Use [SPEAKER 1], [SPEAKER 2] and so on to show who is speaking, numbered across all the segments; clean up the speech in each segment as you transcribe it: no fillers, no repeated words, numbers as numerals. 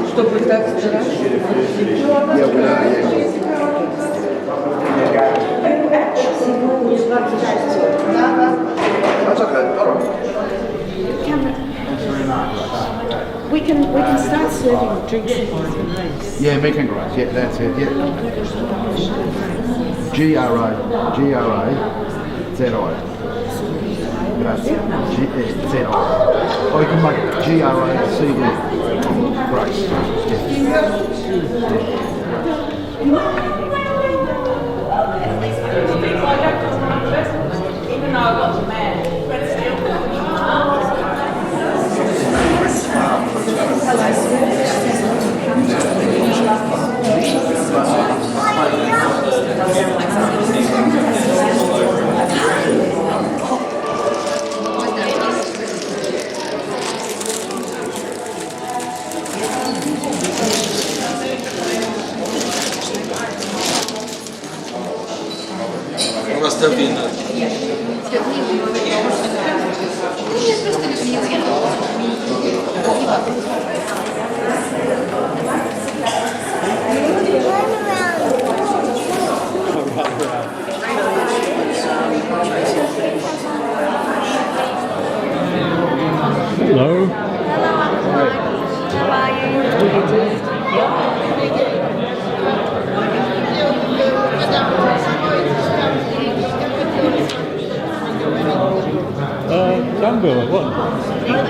[SPEAKER 1] Чтобы так страшно.
[SPEAKER 2] We can start serving drinks and rice.
[SPEAKER 3] Yeah, meat and rice. Yeah, that's it. Yeah. G-R-A-Z-I. Grazie. Z-I. Or you can make it G-R-A-C-E. Grace.
[SPEAKER 4] Even though I got mad, but still.
[SPEAKER 5] У нас Тавина.
[SPEAKER 6] Hello.
[SPEAKER 2] How are you?
[SPEAKER 6] Jungle, what? Yeah.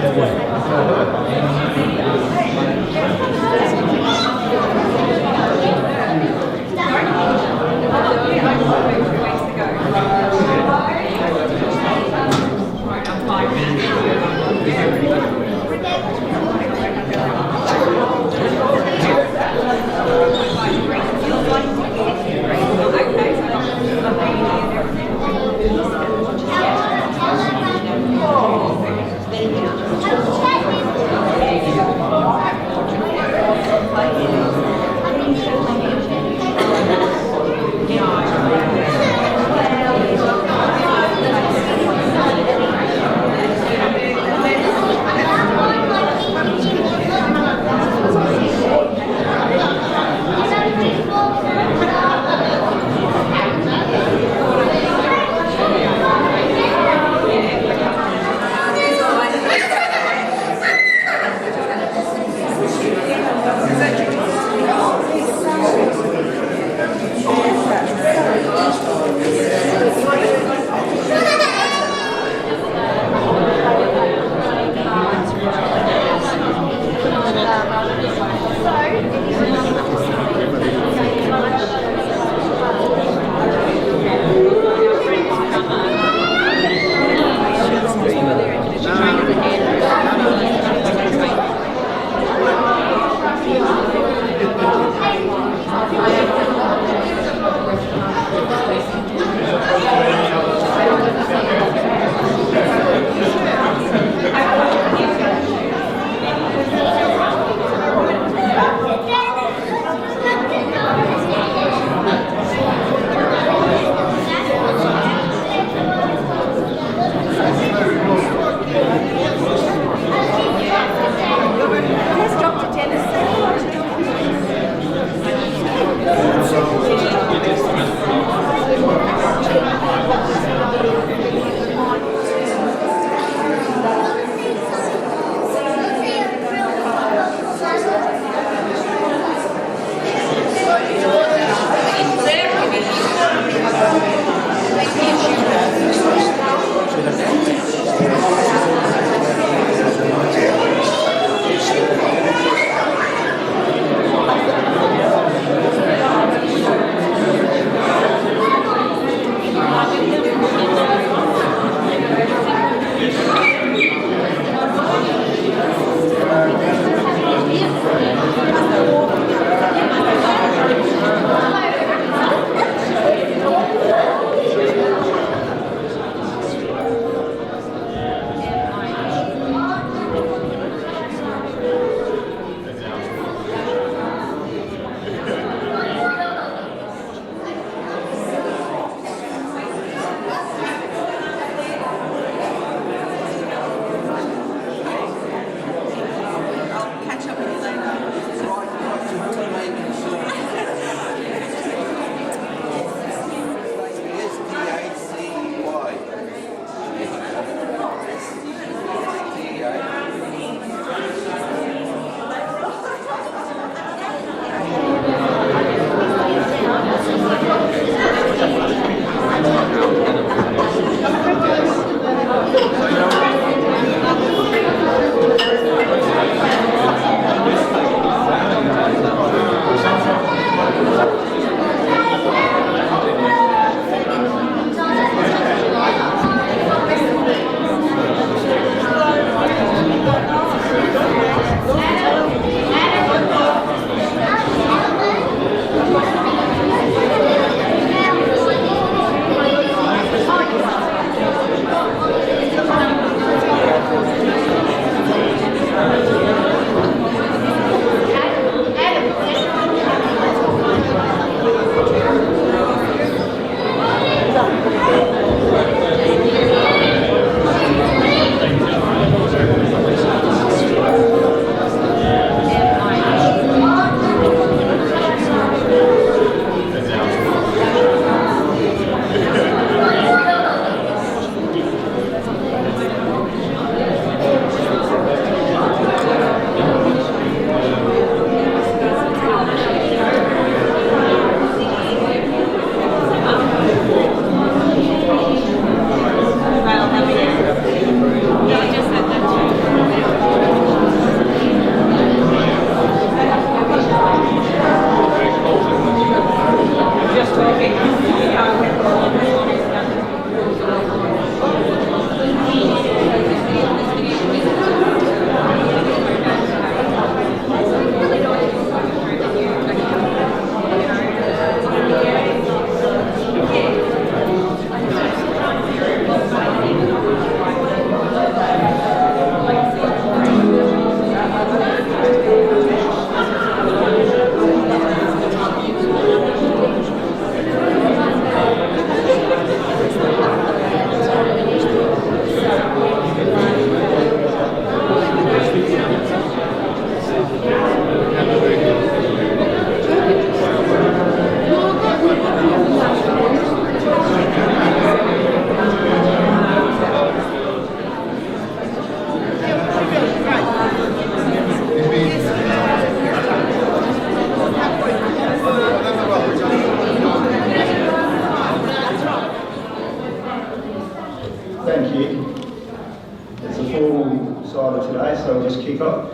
[SPEAKER 5] excited today, so I'll just kick off.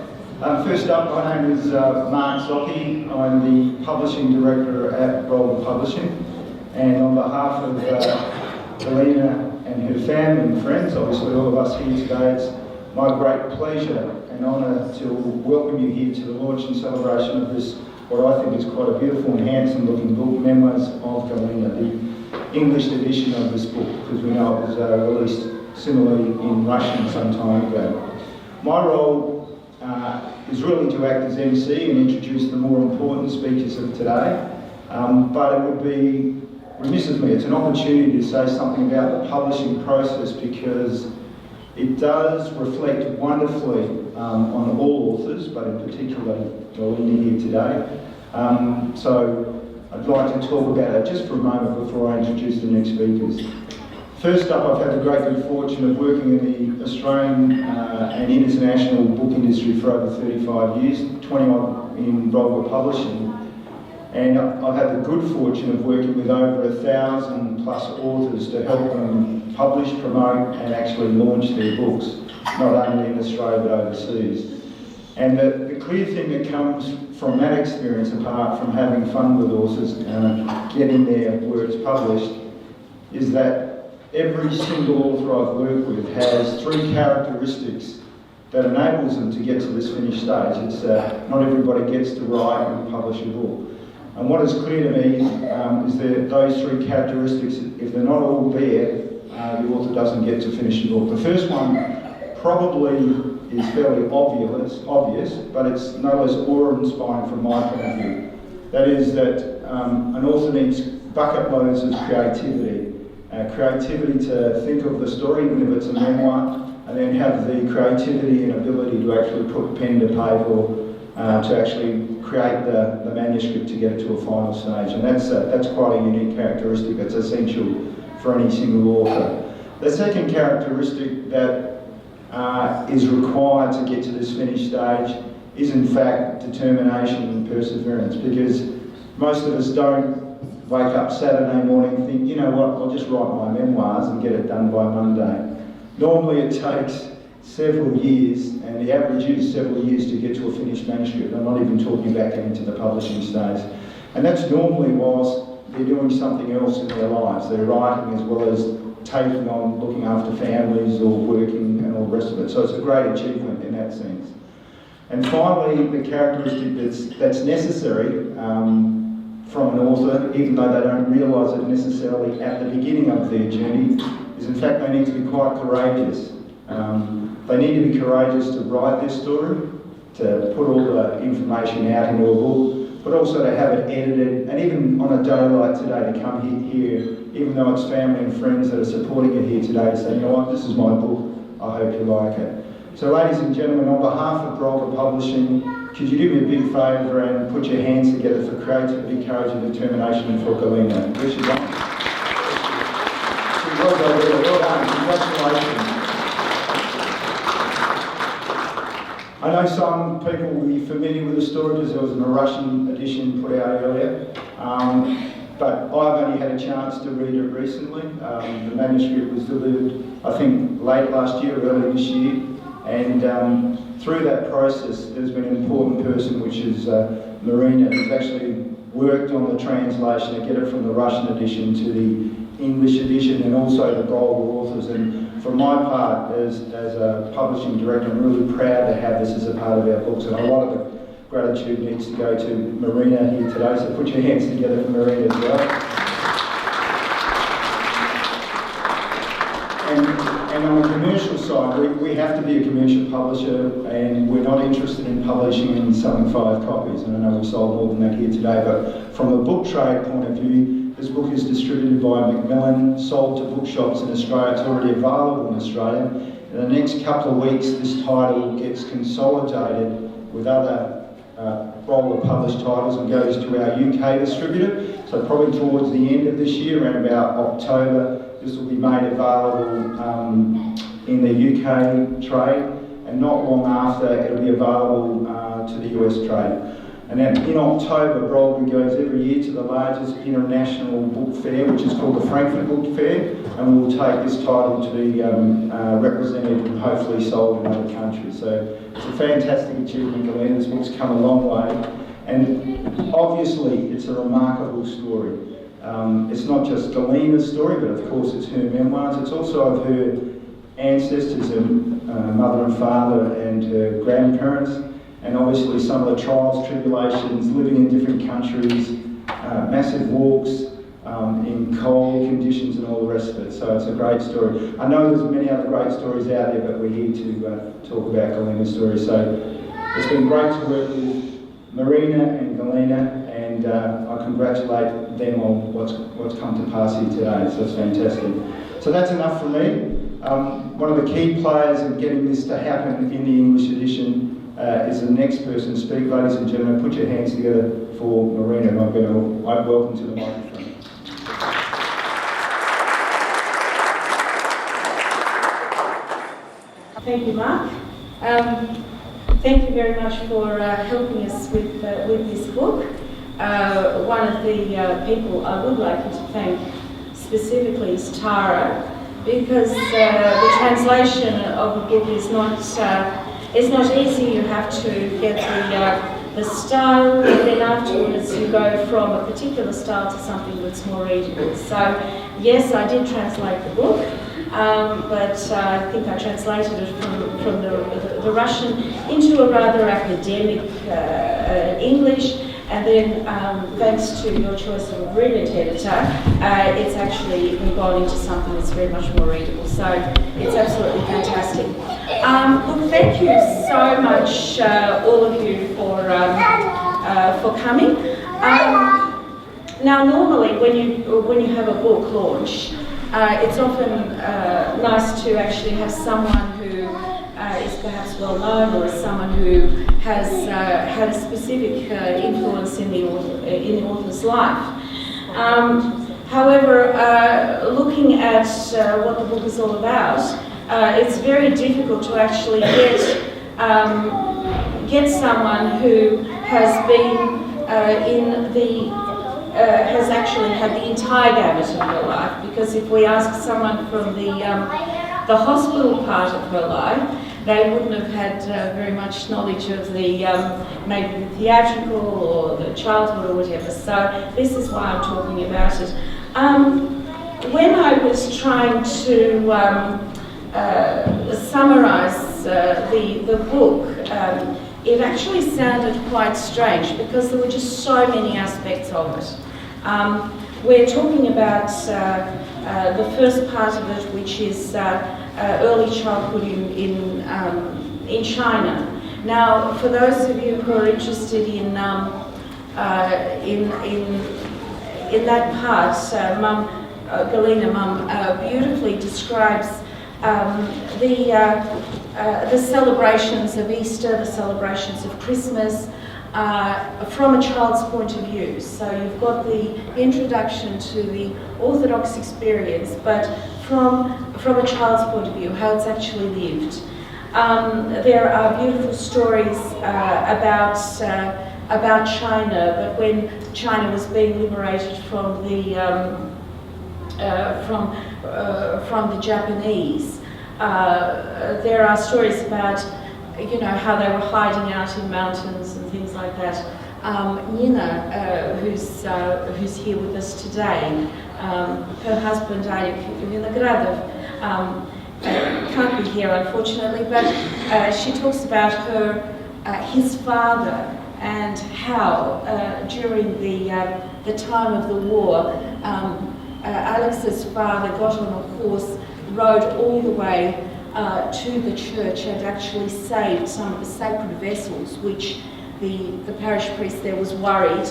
[SPEAKER 5] First up, my name is Mark Zocchi. I'm the Publishing Director at Brolga Publishing, and on behalf of Galina and her family and friends, obviously all of us here today, it's my great pleasure and honour to welcome you here to the launch and celebration of this, what I think is quite a beautiful and handsome looking book, Memoirs of Galina, the English edition of this book, because we know it was released similarly in Russian some time ago. My role is really to act as MC and introduce the more important speakers of today, but it would be remiss of me, it's an opportunity to say something about the publishing process because it does reflect wonderfully on all authors, but in particular Galina here today. So I'd like to talk about it just for a moment before I introduce the next speakers. First up, I've had the great good fortune of working in the Australian and international book industry for over 35 years, 20 odd in Brolga Publishing. And I've had the good fortune of working with over 1,000 plus authors to help them publish, promote and actually launch their books, not only in Australia but overseas. And the clear thing that comes from that experience, apart from having fun with authors and getting their works published, is that every single author I've worked with has three characteristics that enables them to get to this finished stage. It's not everybody gets to write and publish a book. And what is clear to me is that those three characteristics, if they're not all there, the author doesn't get to finish the book. The first one probably is fairly obvious, but it's no less awe-inspiring from my point of view. That is that an author needs bucket loads of creativity. Creativity to think of the story, even if it's a memoir, and then have the creativity and ability to actually put pen to paper to actually create the manuscript to get it to a final stage. And that's quite a unique characteristic that's essential for any single author. The second characteristic that is required to get to this finished stage is in fact determination and perseverance, because most of us don't wake up Saturday morning and think, you know what, I'll just write my memoirs and get it done by Monday. Normally it takes several years, and the average is several years to get to a finished manuscript. I'm not even talking about getting to the publishing stage. And that's normally whilst they're doing something else in their lives. They're writing as well as taking on looking after families or working and all the rest of it. So it's a great achievement in that sense. And finally, the characteristic that's necessary from an author, even though they don't realise it necessarily at the beginning of their journey, is in fact they need to be quite courageous. They need to be courageous to write their story, to put all the information out into a book, but also to have it edited, and even on a day like today to come here, even though it's family and friends that are supporting it here today, to say, you know what, this is my book, I hope you like it. So ladies and gentlemen, on behalf of Brolga Publishing, could you do me a big favour and put your hands together for creativity, courage and determination for Galina. Where's she going? Well done, congratulations. I know some people will be familiar with the story because there was a Russian edition put out earlier, but I've only had a chance to read it recently. The manuscript was delivered, I think, late last year, early this year, and through that process there's been an important person, which is Marina, who's actually worked on the translation to get it from the Russian edition to the English edition, and also the Brolga authors. And for my part, as a publishing director, I'm really proud to have this as a part of our books, and a lot of the gratitude needs to go to Marina here today, so put your hands together for Marina as well. And on the commercial side, we have to be a commercial publisher, and we're not interested in publishing and selling 5 copies, and I know we sold more than that here today, but from a book trade point of view, this book is distributed by Macmillan, sold to bookshops in Australia. It's already available in Australia. In the next couple of weeks, this title gets consolidated with other Brolga published titles and goes to our UK distributor. So probably towards the end of this year, around about October, this will be made available in the UK trade, and not long after it'll be available to the US trade. And then in October, Brolga goes every year to the largest international book fair, which is called the Frankfurt Book Fair, and we'll take this title to be represented and hopefully sold in other countries. So it's a fantastic achievement, Galina. This book's come a long way, and obviously it's a remarkable story. It's not just Galina's story, but of course it's her memoirs. It's also of her ancestors, her mother and father and her grandparents, and obviously some of the trials, tribulations, living in different countries, massive walks in cold conditions and all the rest of it. So it's a great story. I know there's many other great stories out there, but we're here to talk about Galina's story. So it's been great to work with Marina and Galina, and I congratulate them on what's come to pass here today. So it's fantastic. So that's enough from me. One of the key players in getting this to happen in the English edition is the next person to speak. Ladies and gentlemen, put your hands together for Marina, and I'm going to welcome to the microphone.
[SPEAKER 2] Thank you, Mark. Thank you very much for helping us with this book. One of the people I would like you to thank specifically is Tara, because the translation of a book is not easy. You have to get the style, and then afterwards you go from a particular style to something that's more readable. So yes, I did translate the book, but I think I translated it from the Russian into a rather academic English, and then thanks to your choice of a brilliant editor, it's actually gone into something that's very much more readable. So it's absolutely fantastic. Look, thank you so much, all of you, for coming. Now, normally when you have a book launch, it's often nice to actually have someone who is perhaps well known, or someone who has had a specific influence in the author's life. However, looking at what the book is all about, it's very difficult to actually get someone who has been has actually had the entire gamut of her life. Because if we ask someone from the hospital part of her life, they wouldn't have had very much knowledge of the maybe the theatrical or the childhood or whatever. So this is why I'm talking about it. When I was trying to summarise the book, it actually sounded quite strange because there were just so many aspects of it. We're talking about the first part of it, which is early childhood in China. Now, for those of you who are interested in that part, Galina beautifully describes the celebrations of Easter, the celebrations of Christmas, from a child's point of view. So you've got the introduction to the Orthodox experience, but from a child's point of view, how it's actually lived. There are beautiful stories about China, but when China was being liberated from the Japanese, there are stories about, you know, how they were hiding out in mountains and things like that. Nina, who's here with us today, her husband Arik Vinogradov can't be here unfortunately, but she talks about his father and how during the time of the war, Alex's father got on a horse, rode all the way to the church and actually saved some of the sacred vessels which the parish priest there was worried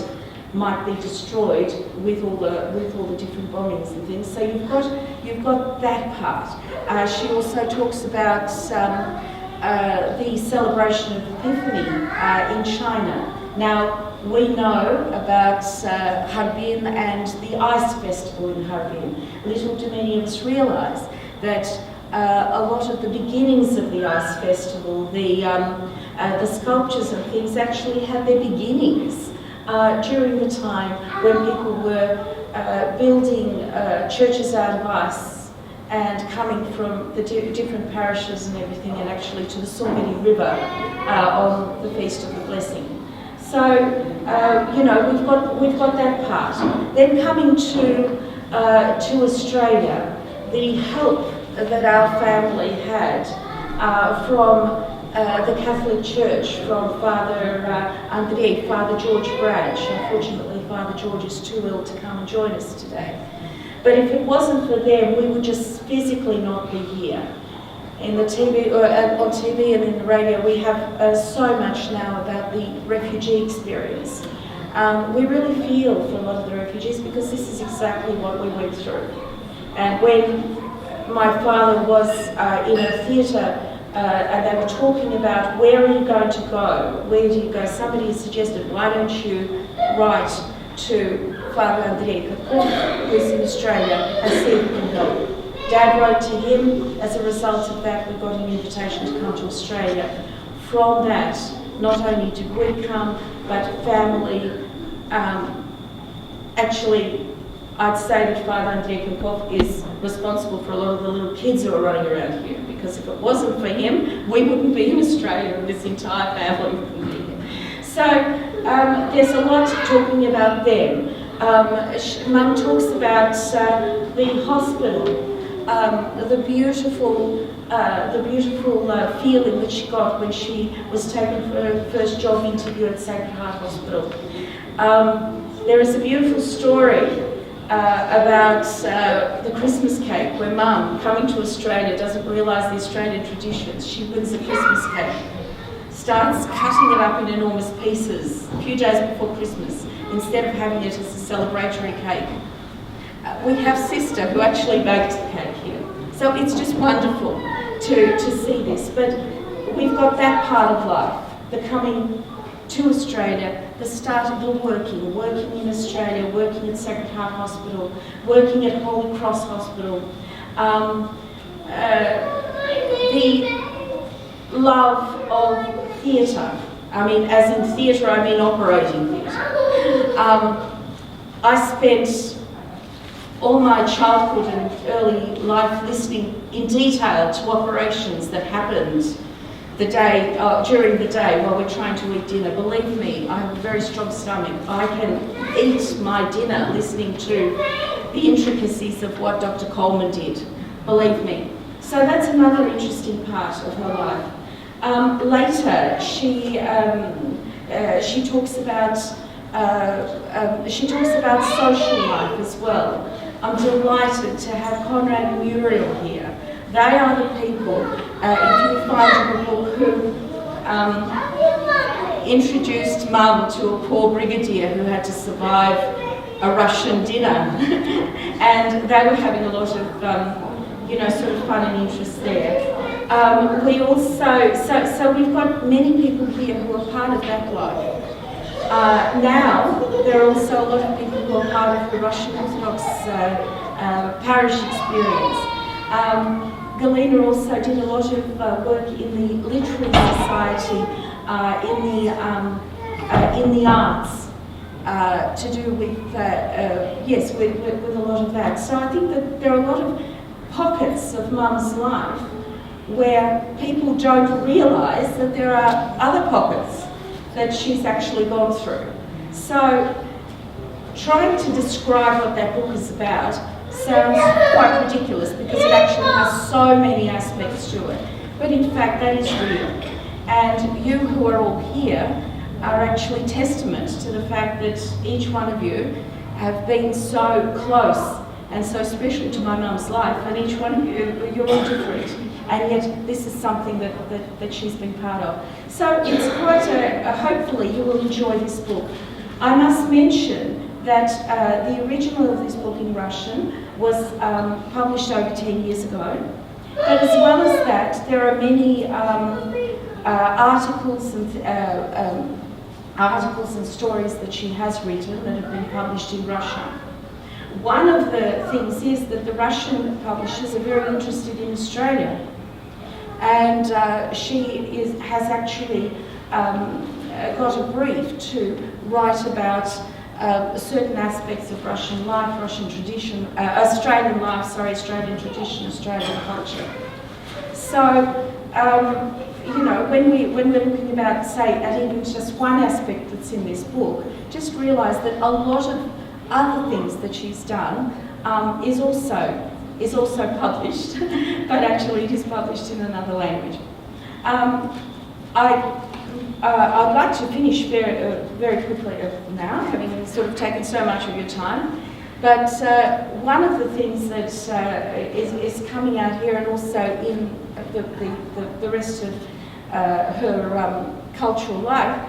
[SPEAKER 2] might be destroyed with all the different bombings and things. So you've got that part. She also talks about the celebration of Epiphany in China. Now we know about Harbin and the ice festival in Harbin. Little do many of us realise that a lot of the beginnings of the Ice Festival, the sculptures and things actually had their beginnings during the time when people were building churches out of ice and coming from the different parishes and everything, and actually to the Sorgany River on the Feast of the Blessing. So, you know, we've got that part. Then coming to Australia, the help that our family had from the Catholic Church, from Father Andrei, Father George Branch. Unfortunately, Father George is too ill to come and join us today. But if it wasn't for them, we would just physically not be here. In the TV, on TV and in the radio, we have so much now about the refugee experience. We really feel for a lot of the refugees because this is exactly what we went through. And when my father was in a theatre and they were talking about where are you going to go, where do you go, somebody suggested, why don't you write to Father Andrei, who's in Australia, and see if we can help. Dad wrote to him. As a result of that, we got an invitation to come to Australia. From that, not only did we come, but family. Actually, I'd say that Father Andrei Penkov is responsible for a lot of the little kids who are running around here, because if it wasn't for him, we wouldn't be in Australia, and this entire family wouldn't be here. So there's a lot talking about them. Mum talks about the hospital, the beautiful feeling that she got when she was taken for her first job interview at Sacred Heart Hospital. There is a beautiful story about the Christmas cake, where Mum, coming to Australia, doesn't realise the Australian traditions. She wins a Christmas cake, starts cutting it up in enormous pieces a few days before Christmas, instead of having it as a celebratory cake. We have Sister, who actually baked the cake here. So it's just wonderful to see this. But we've got that part of life, the coming to Australia, the start of the working in Australia, working at Sacred Heart Hospital, working at Holy Cross Hospital. The love of theatre. I mean, as in theatre, I mean operating theatre. I spent all my childhood and early life listening in detail to operations that happened the day, during the day while we're trying to eat dinner. Believe me, I have a very strong stomach. I can eat my dinner listening to the intricacies of what Dr. Coleman did. Believe me. So that's another interesting part of her life. Later, she talks about social life as well. I'm delighted to have Conrad and Muriel here. They are the people, if you find the book, who introduced Mum to a poor brigadier who had to survive a Russian dinner. And they were having a lot of, you know, sort of fun and interest there. We also, so we've got many people here who are part of that life. Now, there are also a lot of people who are part of the Russian Orthodox parish experience. Galina also did a lot of work in the literary society, in the arts, to do with, yes, with a lot of that. So I think that there are a lot of pockets of Mum's life where people don't realise that there are other pockets that she's actually gone through. So trying to describe what that book is about sounds quite ridiculous because it actually has so many aspects to it. But in fact, that is real. And you who are all here are actually testament to the fact that each one of you have been so close and so special to my mum's life, and each one of you, you're all different. And yet this is something that she's been part of. So it's quite hopefully you will enjoy this book. I must mention that the original of this book in Russian was published over 10 years ago. But as well as that, there are many articles and stories that she has written that have been published in Russian. one of the things is that the Russian publishers are very interested in Australia. And she has actually got a brief to write about certain aspects of Russian life, Russian tradition, Australian life, sorry, Australian tradition, Australian culture. So, you know, when we're looking about, say, at even just one aspect that's in this book, just realise that a lot of other things that she's done is also published, but actually it is published in another language. I'd like to finish very quickly now, having sort of taken so much of your time. But one of the things that is coming out here, and also in the rest of her cultural life,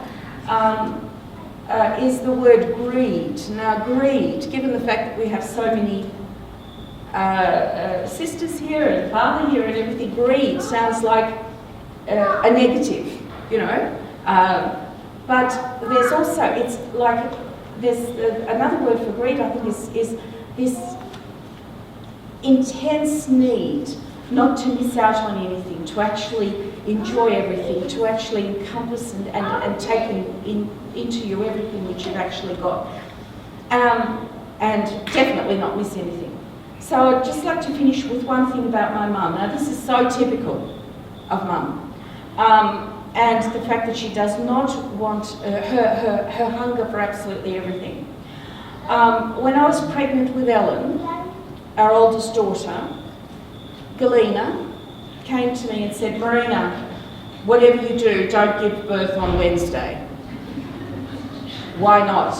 [SPEAKER 2] is the word greed. Now, greed, given the fact that we have so many sisters here and father here and everything, greed sounds like a negative, you know. But there's also, it's like, there's another word for greed, I think, is this intense need not to miss out on anything, to actually enjoy everything, to actually encompass and take into you everything which you've actually got, and definitely not miss anything. So I'd just like to finish with one thing about my mum. Now, this is so typical of mum. And the fact that she does not want her hunger for absolutely everything. When I was pregnant with Ellen, our oldest daughter, Galina came to me and said, "Marina, whatever you do, don't give birth on Wednesday." Why not?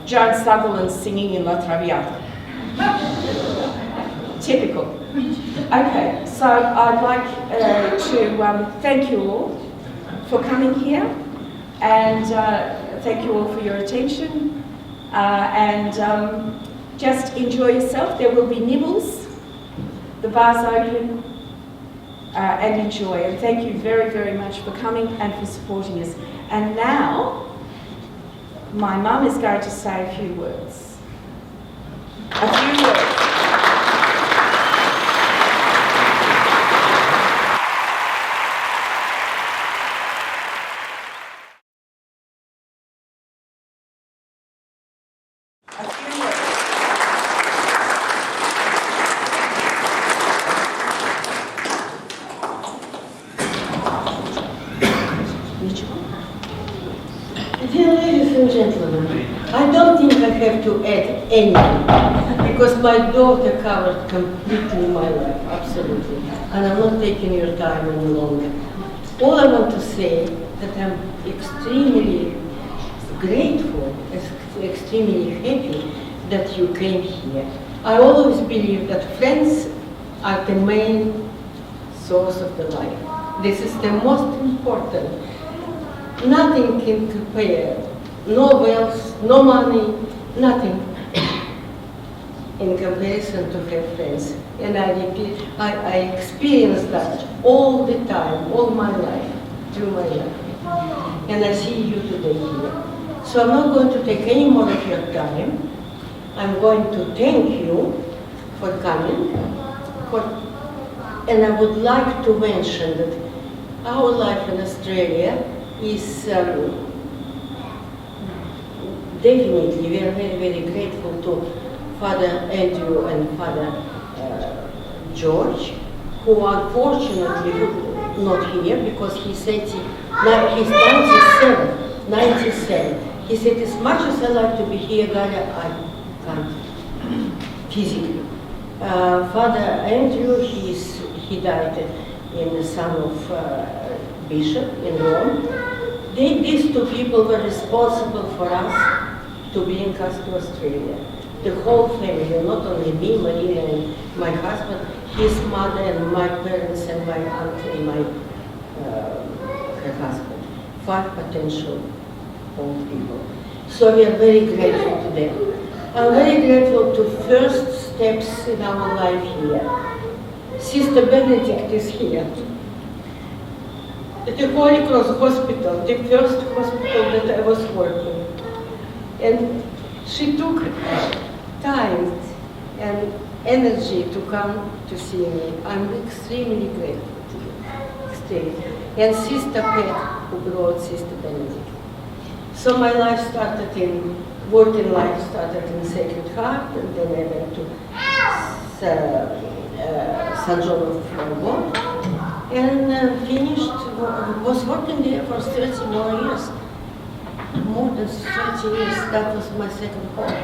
[SPEAKER 2] Joan Sutherland's singing in La Traviata. Typical. Okay, so I'd like to thank you all for coming here, and thank you all for your attention, and just enjoy yourself. There will be nibbles, the bar's open, and enjoy. And thank you very, very much for coming and for supporting us. And now, my mum is going to say a few words. A few words.
[SPEAKER 1] Dear ladies and gentlemen, I don't think I have to add anything, because my daughter covered completely my life, absolutely, and I'm not taking your time any longer. All I want to say that I'm extremely grateful, extremely happy that you came here. I always believe that friends are the main source of the life. This is the most important. Nothing can compare, no wealth, no money, nothing in comparison to have friends. And I repeat, I experienced that all the time, all my life, through my life. And I see you today here. So I'm not going to take any more of your time. I'm going to thank you for coming. And I would like to mention that our life in Australia is definitely, we are very, very grateful to Father Andrew and Father George, who unfortunately not here because he's 97. He said, as much as I like to be here, Galia, I can't physically. Father Andrew, he died in the son of Bishop in Rome. These two people were responsible for us to bring us to Australia. The whole family, not only me, Maria and my husband, his mother and my parents and my aunt and her husband. 5 potential old people. So we are very grateful to them. I'm very grateful to first steps in our life here. Sister Benedict is here. At the Holy Cross Hospital, the first hospital that I was working. And she took time and energy to come to see me. I'm extremely grateful to you. Extremely. And Sister Pat, who brought Sister Benedict. So my life started working life started in Sacred Heart, and then I went to St. John of God, and finished, was working there for 30 more years. More than 30 years, that was my second home.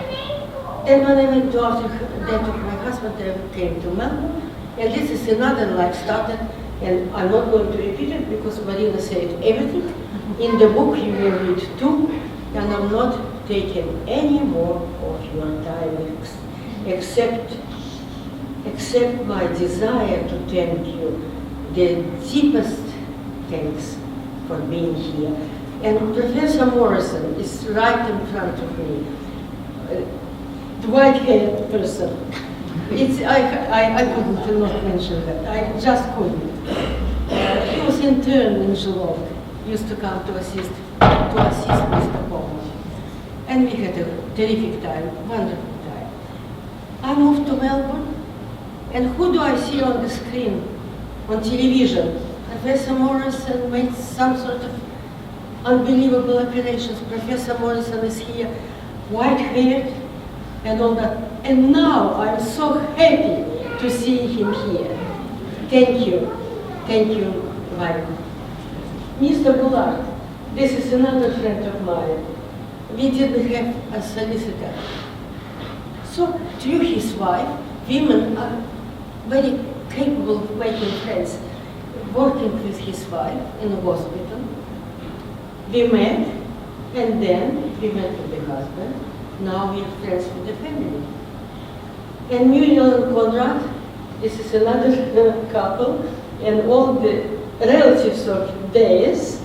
[SPEAKER 1] Then when I went to after death of my husband, I came to Melbourne, and this is another life started, and I'm not going to repeat it because Marina said everything. In the book you will read too, and I'm not taking any more of your time except my desire to thank you, the deepest thanks for being here. And Professor Morrison is right in front of me, the white-haired person. I couldn't not mention that, I just couldn't. He was interned in Geelong, used to come to assist Mr. Coleman. And we had a terrific time, wonderful time. I moved to Melbourne, and who do I see on the screen, on television? Professor Morrison made some sort of unbelievable operations. Professor Morrison is here, white-haired, and all that. And now I'm so happy to see him here. Thank you, Michael. Mr. Bullard, this is another friend of mine. We didn't have a solicitor. So through his wife, women are very capable of making friends. Working with his wife in the hospital, we met, and then we met with the husband. Now we are friends with the family. And Muriel and Conrad, this is another couple, and all the relatives of theirs,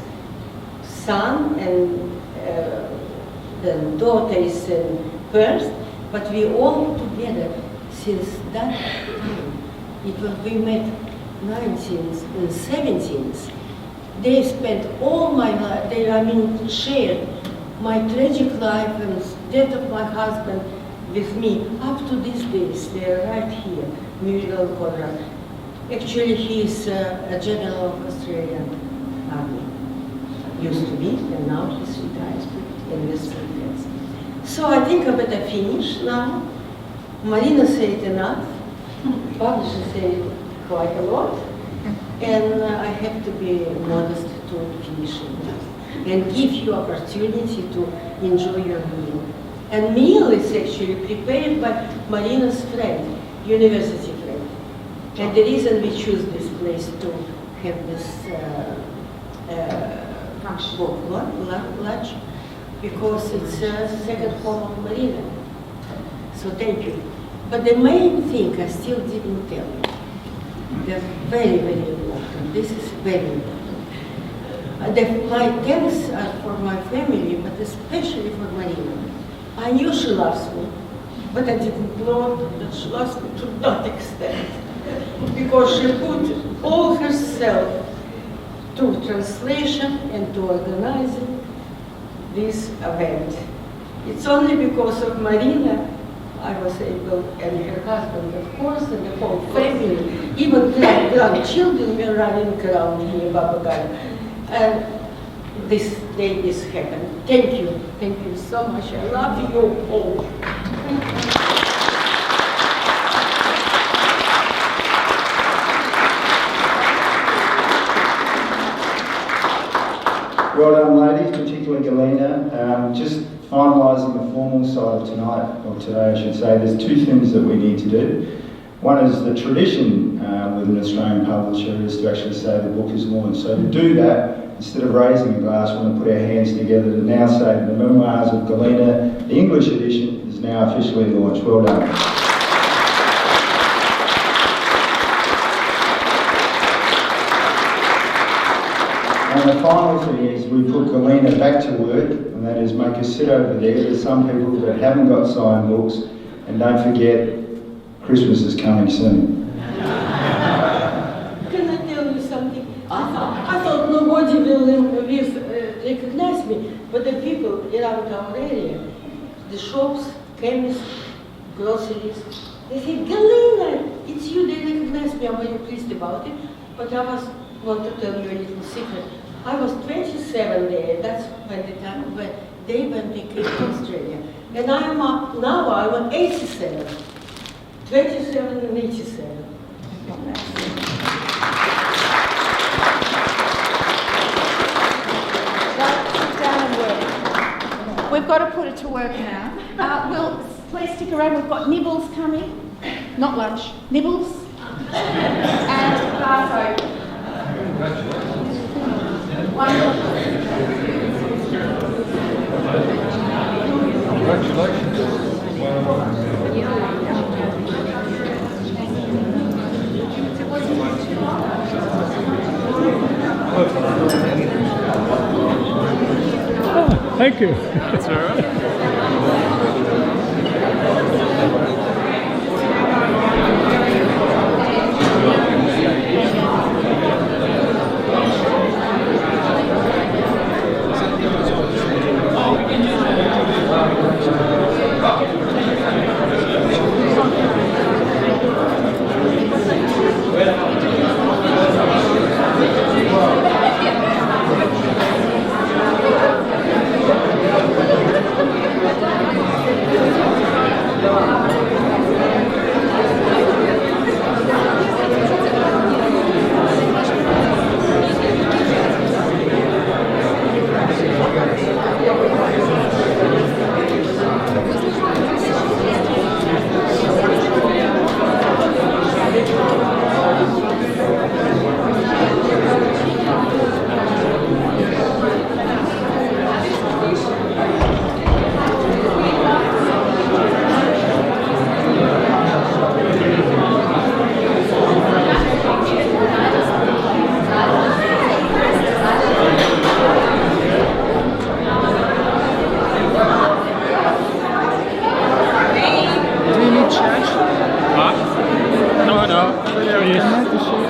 [SPEAKER 1] son and the daughter is in Perth, but we all together since that time. We met 19th and 17th. They spent all my life, shared my tragic life and death of my husband with me. Up to these days, they are right here, Muriel Conrad. Actually, he is a general of Australian Army. Used to be, and now he's retired in Western France. So I think I better finish now. Marina said enough. Publisher said quite a lot. And I have to be modest to finish it and give you opportunity to enjoy your meal. And meal is actually prepared by Marina's friend, university friend. And the reason we choose this place to have this lunch, because it's a second home of Marina. So thank you. But the main thing I still didn't tell you. They're very, very important. This is very important. My thanks are for my family, but especially for Marina. I knew she loves me, but I didn't know that she loves me to that extent. Because she put all herself to translation and to organizing this event. It's only because of Marina I was able, and her husband, of course, and the whole family, even grandchildren were running around here, Babagai. And this day is happened. Thank you so much. I love you all.
[SPEAKER 5] Well done, ladies, particularly Galina. Just finalising the formal side of tonight, or today I should say, there's two things that we need to do. One is the tradition with an Australian publisher is to actually say the book is launched. So to do that, instead of raising a glass, we want to put our hands together to now say the Memoirs of Galina, the English edition, is now officially launched. Well done. And the final thing is we put Galina back to work, and that is make us sit over there. There's some people that haven't got signed books, and don't forget, Christmas is coming soon.
[SPEAKER 1] Can I tell you something? I thought nobody will recognize me, but the people around our area, the shops, chemists, groceries. They said, Galina, it's you. They recognized me. I'm very pleased about it. But I want to tell you a little secret. I was 27 there. That's when the time when they went to Australia. And now I'm 87. 27 and 87.
[SPEAKER 2] Sit down and work. We've got to put it to work now. Will please stick around. We've got nibbles coming. Not lunch. Nibbles. And glass open.
[SPEAKER 6] Oh, thank you.
[SPEAKER 7] That's all right.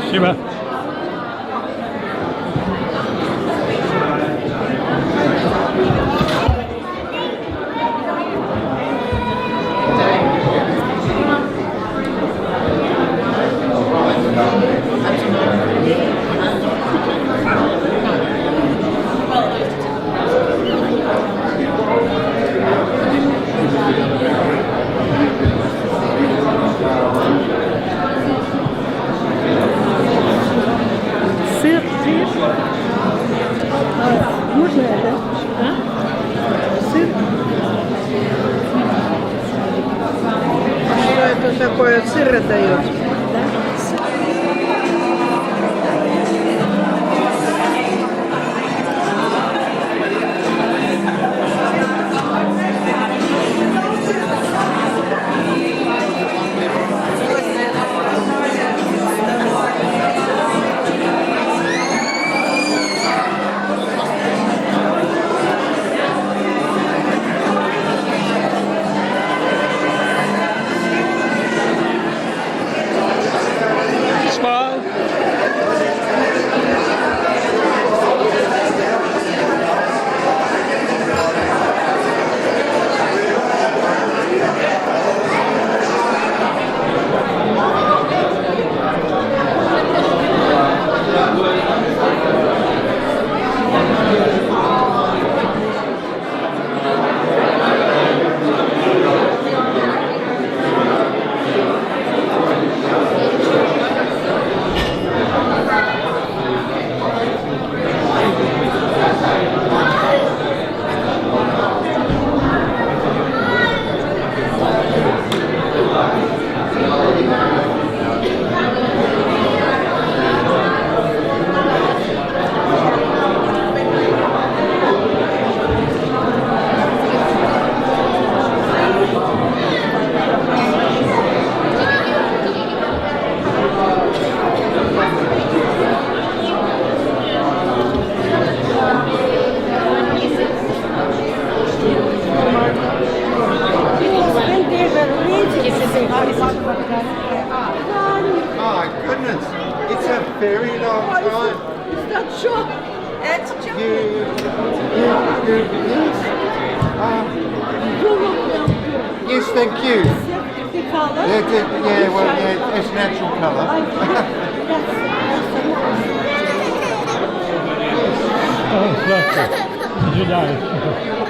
[SPEAKER 6] Siema.
[SPEAKER 8] Можно это? А? Сыр? Что это такое? Сыр дает?
[SPEAKER 9] My goodness, it's a very long time.
[SPEAKER 8] It's not short. It's just.
[SPEAKER 9] Yes, thank you.
[SPEAKER 8] colour?
[SPEAKER 9] Yeah, well, yeah, it's natural colour.
[SPEAKER 6] Oh, lovely. Did you know?